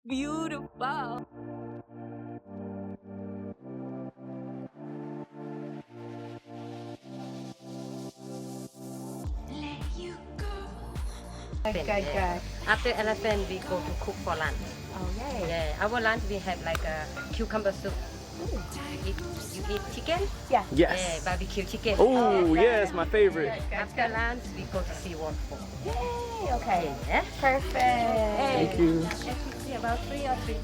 beautiful. Good. After elephant, we go to cook for lunch. Oh, yay. Yeah, our lunch we have like a cucumber soup. You eat chicken? Yeah. Yeah, Yes. barbecue chicken. Oh, yes, my favorite. After lunch, we go to see waterfall. Yay. Okay. Yeah. Perfect. Thank you. See about 3 or 3.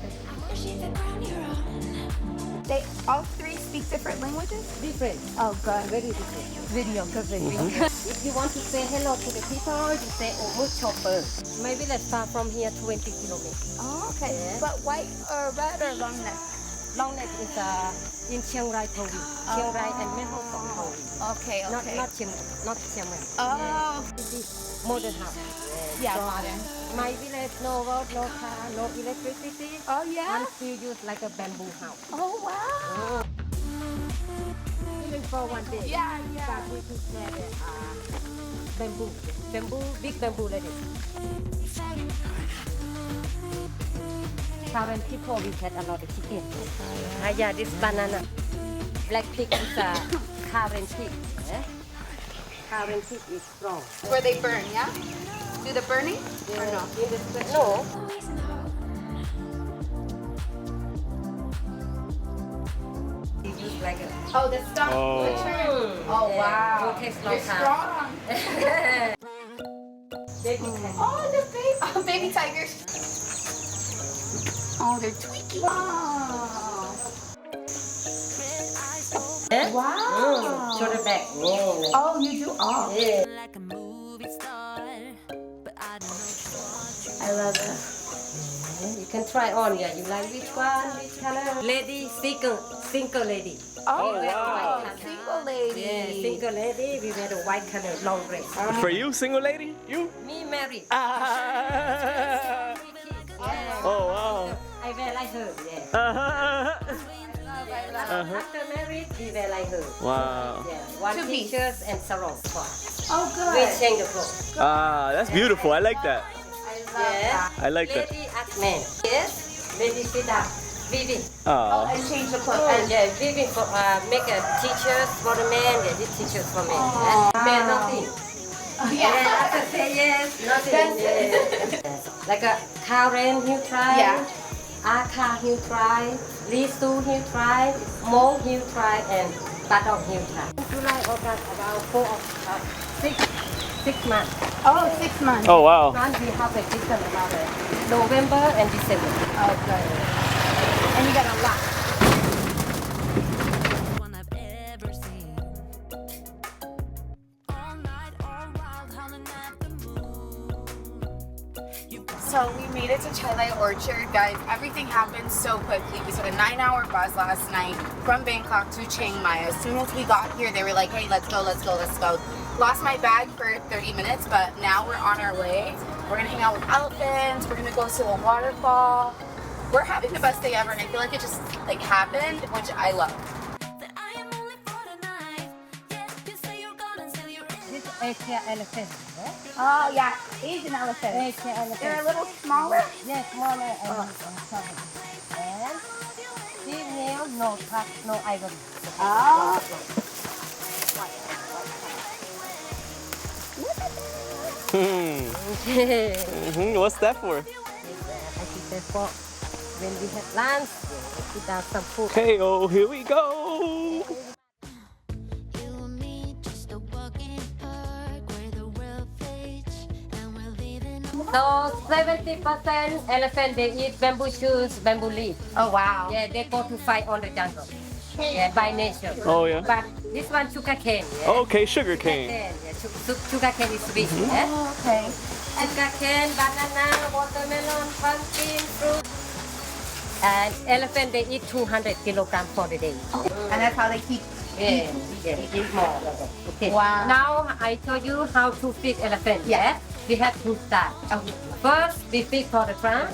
They all three speak different languages? Different. Oh, good. Very different. Video, good video. If you want to say hello to the people, you say Omut Chopper. My village far from here 20 kilometers. Oh, okay. Yeah. But white or red or long neck? Long neck is in Chiang Mai province. Chiang Mai and Mae Hong Son province. Okay, okay. Not Chiang Mai. Oh. This is modern house. Yeah, So, modern. My village, no road, no car, no electricity. Oh, yeah? And still use like a bamboo house. Oh, wow. Even for one day. Yeah, But yeah. we prepare the bamboo, big bamboo like this. Current people we had a lot of chicken. Yeah, this banana. Black pig is a current pig. Current pig is strong. Where they burn, yeah? Do the burning or no? No. You use like a Oh, the stump. Oh. The trim. Oh, Yeah, wow. will take long You're time. strong. baby cat. Oh, the baby. Oh, baby tigers. Oh, they're tweaking. Wow. Yeah? Wow. Shoulder back. Yeah. Oh, you do? Oh. Yeah. I love it. You can try on. Yeah, you like which one? Which color? Lady, single lady. Oh, wow. White color. Single lady. Yeah, single lady. We wear the white color long dress. For you, single lady? You? Me married. Ah. Yeah. Oh, wow. I wear like her. Yeah. Uh-huh. After married, we wear like her. Wow. Yeah. One Two piece. t-shirt and sarong. Oh, We good. change the clothes. Ah, that's beautiful. I like that. I love that. I like that. Lady ask man. Yes. Lady sit down. Weaving. Oh, Oh. and change the clothes. And yeah, weaving for make a t-shirt for the man. Yeah, this t-shirt for men. Man nothing. Yeah, after say yes, nothing. That's Yeah. Like a Karen, you try. Yeah. Aka, you try. Lisu, you try. Mo, you try. And Badong, you try. July, August, about 6 months. Oh, 6 months. Oh, wow. Months we have a season about November and December. Oh, good. And you got a lot. One I've ever seen. All night, all wild, howling at the moon. So we made it to Chai Lai Orchid, guys. Everything happened so quickly. We took a 9-hour bus last night from Bangkok to Chiang Mai. As soon as we got here, they were like, hey, let's go, let's go, let's go. Lost my bag for 30 minutes, but now we're on our way. We're gonna hang out with elephants. We're gonna go to a waterfall. We're having the best day ever, and I feel like it just like happened, which I love. That I am only for tonight. Yeah, you say you're gonna sell your This Asia elephant. Oh yeah, Asian elephants. Asia elephant. They're a little smaller. Yes, smaller and smaller. And female, no tuck, no ivory. Oh. What's that for? I think that's for when we have lunch, put out some food. Okay, oh, here we go. You and me, just a walk in the park where the world fades and we're leaving. So 70% elephant they eat bamboo shoots, bamboo leaf. Oh wow. Yeah, they go to fight on the jungle. Yeah, by nature. Oh, yeah. But this one sugar cane. Yeah. Okay, sugar cane. Yeah, sugar cane is sweet. Yeah. Oh, okay. Sugar cane, banana, watermelon, pumpkin, fruit. And elephant they eat 200 kilograms for the day. And that's how they keep. Yeah, yeah, eat more. Okay. Wow. Now I show you how to feed elephant. Yeah. We have two starts. Okay. First, we feed for the front,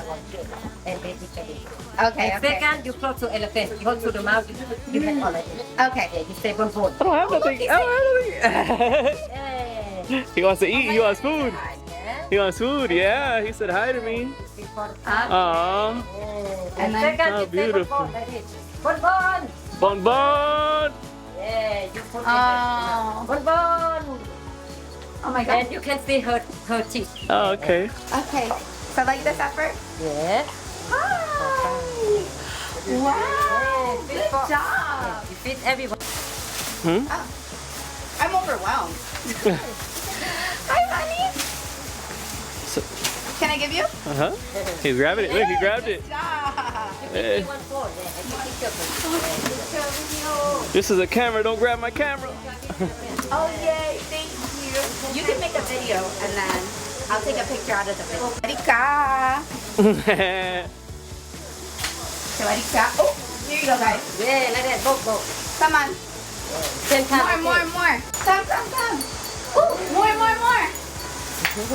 and then we can eat. Okay. And Okay. second, you close to elephant. You go to the mouth, you have already. Okay. Yeah, you stay on board. I don't have nothing. I don't have nothing. Yeah. He wants to eat. He wants food. Yeah. He wants food. Yeah, he said hi to me. Sit for the Aww. And then- second, Oh, you say beautiful. bonbon, like this. Bonbon. Bonbon. Yeah, you put it Oh. there. Bonbon. Oh my god. And you can see her teeth. Oh, okay. Okay. So like this effort? Yes. Hi. Wow. Good Good for- job. You feed everyone. I'm overwhelmed. Hi, honey. So, Can I give you? uh-huh. He's grabbing it. Look, he grabbed it. Good job. Eh. One more. Yeah, I can picture. This is a camera. Don't grab my camera. Oh, yay. Thank you. You can make a video and then I'll take a picture out of the video. Erika. So, Erika. Oh, here you go, guys. Yeah, like that. Both. Come on. Same time. More. Come. Ooh, more.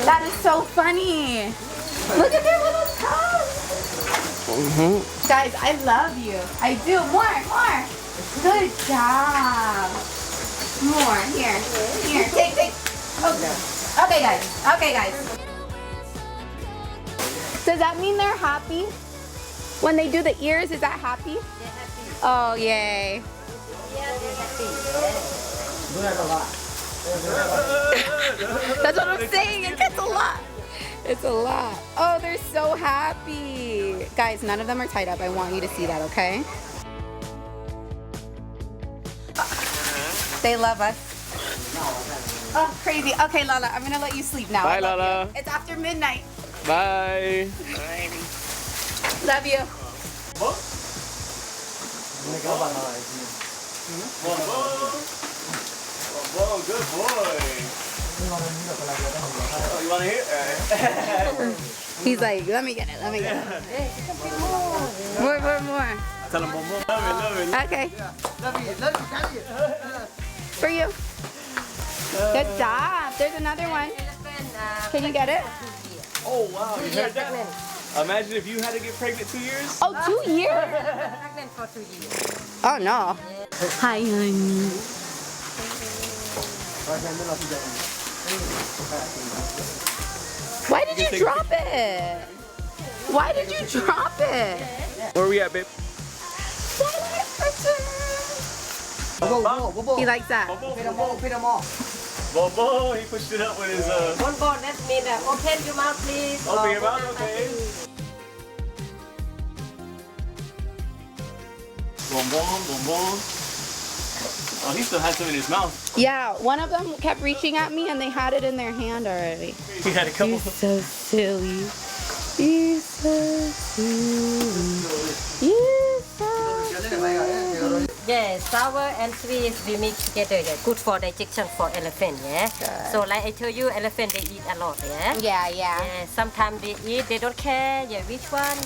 That is so funny. Look at their little toes. Guys, I love you. I do. More. Good job. More. Here. Take. Okay, guys. Does that mean they're happy? When they do the ears, is that happy? Oh, yay. That's what I'm saying. It's a lot. Oh, they're so happy. Guys, none of them are tied up. I want you to see that, okay? They love us. Oh, crazy. Okay, Lala, I'm gonna let you sleep now. Bye, I love Lala. you. It's after midnight. Bye. Love you. Bonbon, good boy. Oh, you want to hear? He's like, let me get it. More. Tell him bonbon. Love it. Okay. For you. Good job. There's another one. Can you get it? Oh, wow. You heard that? Imagine if you had to get pregnant 2 years. Oh, 2 years? Pregnant for 2 years. Oh, no. Hi, honey. Why did you drop it? Why did you drop it? Where we at, babe? He likes that. Bonbon, he pushed it up with his Bonbon, that means open your mouth, please. Open your mouth, okay. Bonbon. Oh, he still has some in his mouth. Yeah, one of them kept reaching at me and they had it in their hand already. He had a couple. So silly. You're so silly. You're so silly. Yeah, sour and sweet we mix together. Yeah, good for digestion for elephant. Yeah. Good. So like I told you, elephant they eat a lot. Yeah. Yeah. Sometimes they eat, they don't care. Yeah, which one?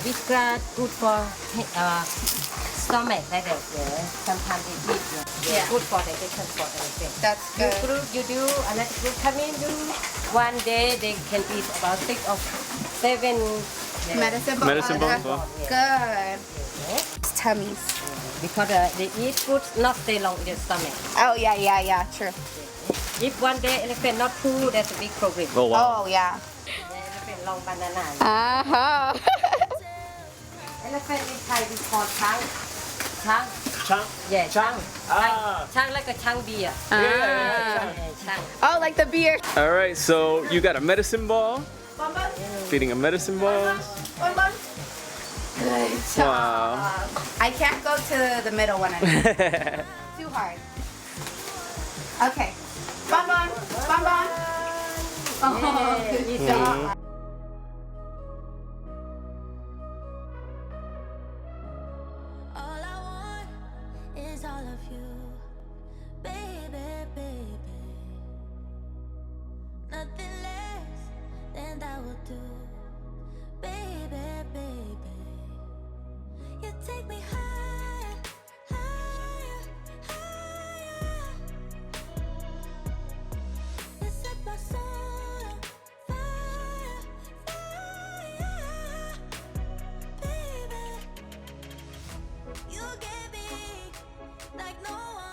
Which grass good for stomach like that. Yeah. Sometimes they eat. Yeah. Good for digestion for elephant. That's You good. group, you do another group come in. Do one day they can eat about 6 or 7. Yeah. Medicine ball. ball. Good. Yeah. Tummies. Because they eat food not stay long in the stomach. Oh, yeah, true. If one day elephant not full, that's a big problem. Oh, wow. Oh, yeah. The elephant long banana. Uh-huh. Elephant in Thai we call chang. Chang? Chang. Yeah, chang. Ah. Chang like a chang beer. Ah. Yeah, chang. Oh, like the beer. All right, so you got a medicine ball. Bonbon. Feeding a medicine ball. Bonbon. Good job. Wow. I can't go to the middle one anymore. Too hard. Okay. Bonbon. Oh, good job. All I want is all of you, baby. Nothing less than that will do, baby. You take me higher. You set my soul on fire, baby. You get me like no one.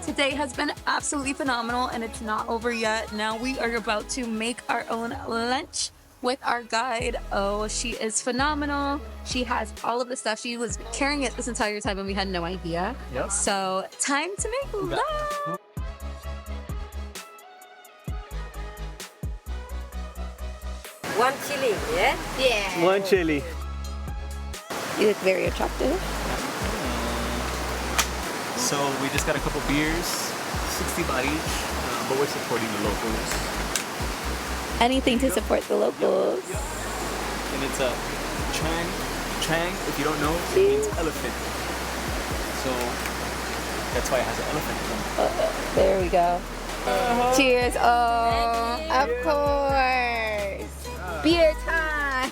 Today has been absolutely phenomenal and it's not over yet. Now we are about to make our own lunch with our guide. Oh, she is phenomenal. She has all of the stuff. She was carrying it this entire time and we had no idea. Yep. So time to make lunch. One chili, yeah? Yeah. One chili. You look very attractive. So we just got a couple beers, 60 baht each, but we're supporting the locals. Anything to support the locals. And it's a Chang, if you don't know, it means elephant. So that's why it has an elephant. There we go. Cheers. Oh, of course. Beer time.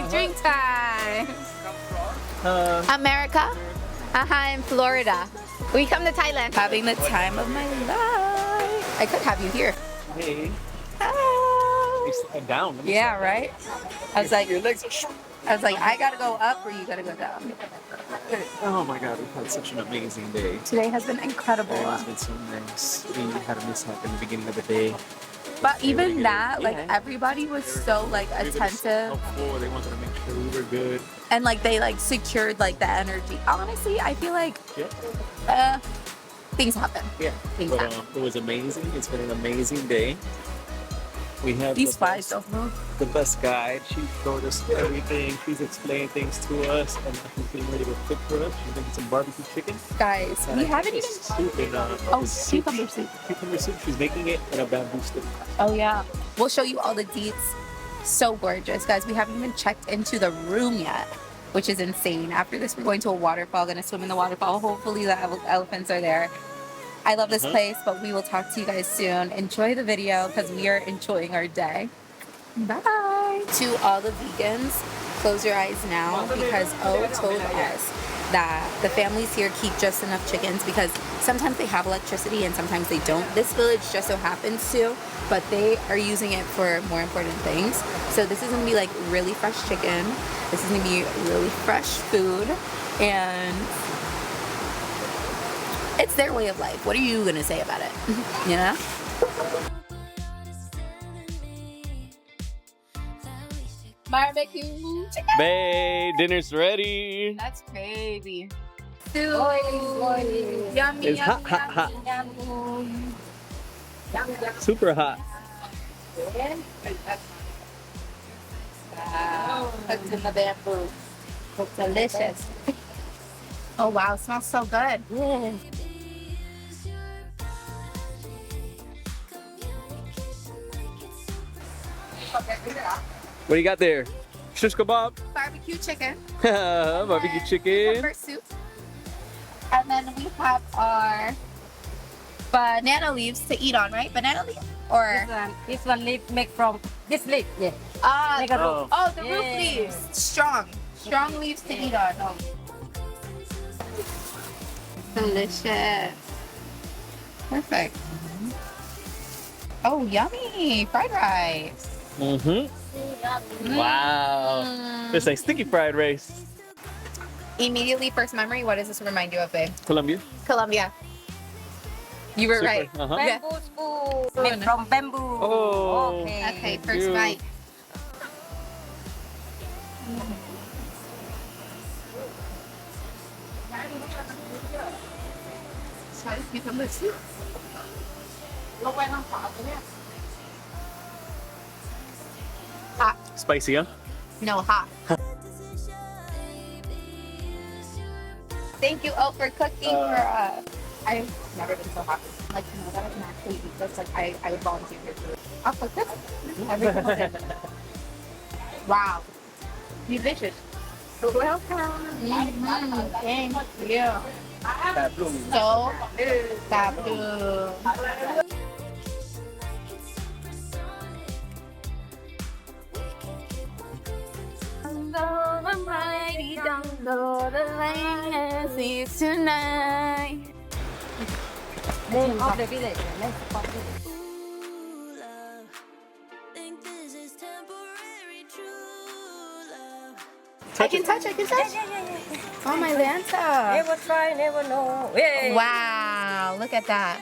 Drink time. America? In Florida. We come to Thailand. Having the time of my life. I could have you here. Hey, Oh. I'm down. Let me Yeah, right? I was like, your legs. I gotta go up or you gotta go down. Oh my God, we've had such an amazing day. Today has been incredible. It has been so nice. We had a mishap in the beginning of the day. But even that, like Yeah. everybody was so like Everybody's attentive. helpful. They wanted to make sure we were good. And like they like secured like the energy. Honestly, I feel like Yeah. things happen. Yeah. Things But happen. it was amazing. It's been an amazing day. We have These the flies best, don't move. the best guide. She showed us everything. She's explained things to us, and she's getting ready to cook for us. She's making some barbecue chicken. Guys, we haven't even. Soup in, Oh, soup. cucumber soup. Cucumber soup. She's making it in a bamboo stick. Oh yeah. We'll show you all the deets. So gorgeous, guys. We haven't even checked into the room yet, which is insane. After this, we're going to a waterfall. Gonna swim in the waterfall. Hopefully, the elephants are there. I love this place, but we will talk to you guys soon. Enjoy the video because we are enjoying our day. Bye. To all the vegans, close your eyes now because O told us that the families here keep just enough chickens because sometimes they have electricity and sometimes they don't. This village just so happens to, but they are using it for more important things. So this is gonna be like really fresh chicken. This is gonna be really fresh food and it's their way of life. What are you gonna say about it? You know? Barbecue chicken. Babe, dinner's ready. That's crazy. Yummy, It's hot, hot, hot. Super hot. Wow. Cooked in the bamboo. It's delicious. Oh wow, it smells so good. Yeah. What do you got there? Shish kebab, Barbecue chicken. barbecue chicken. Cucumber soup. And then we have our banana leaves to eat on, right? Banana leaf? Or This one leaf make from this leaf, yeah. Make a Oh. rope. the roof Yeah. leaves. Strong leaves to eat on. Oh. Delicious. Perfect. Oh, yummy! Fried rice. Mm-hmm. Wow. It's like sticky fried rice. Immediately, first memory. What does this remind you of, babe? Colombia. Colombia. You were Super. right. Uh-huh. Yeah. Bamboo spoon. Made from bamboo. Oh. Okay, first you. bite. Hot. Spicy, huh? No, hot. Thank you, O, for cooking for us. I've never been so happy. Like, to know that I can actually eat this. Like, I would volunteer for food. I'll cook this every single day. Wow. Delicious. Welcome. Thank you. So, taboo. Tonight. Name of the village. Let's spot it. Ooh, love. Think this is temporary true love. I can touch. Oh, my Lanta. Never try, never know. Yeah. Wow. Wow, look at that.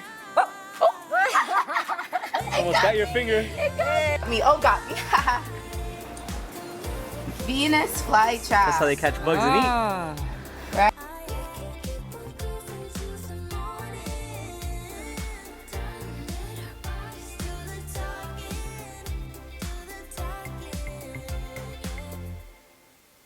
Almost got your finger. Got me. Venus flytrap. That's how they catch bugs and eat. Right.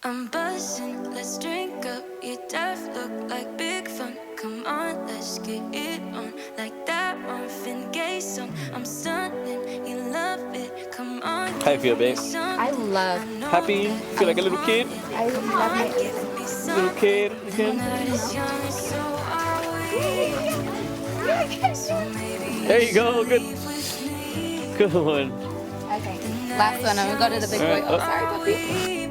I'm buzzing, let's drink up. You deaf look like big fun. Come on, let's get it on. Like that Marvin Gaye song. I'm stunning, you love it. Come on. How you feel, babe? I love. Happy? Feel like a little kid? I love it. Little kid again? There you go. Good. Good one. Okay. Last one. I'm gonna go to the big boy. Alright, Oh, sorry, puppy.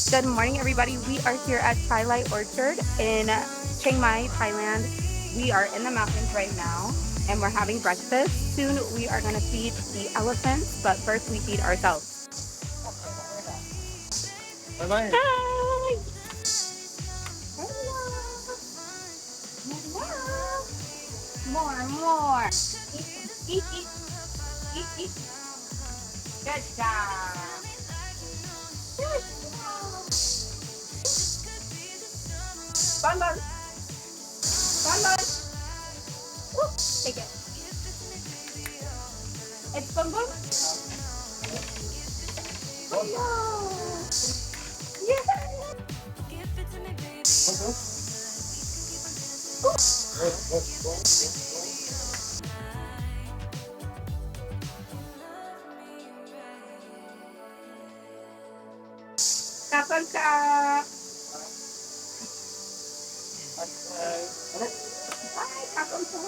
Good morning, everybody. We are here at Chai Lai Orchard in Chiang Mai, Thailand. We are in the mountains right now, and we're having breakfast. Soon we are going to feed the elephants, but first we feed ourselves. Bye-bye. Hi! Hello! More. Eat. Good job. Bun. Woo, take it. It's Bun. Oh no. Yeah. Kapag ka. Ay, kapag ka.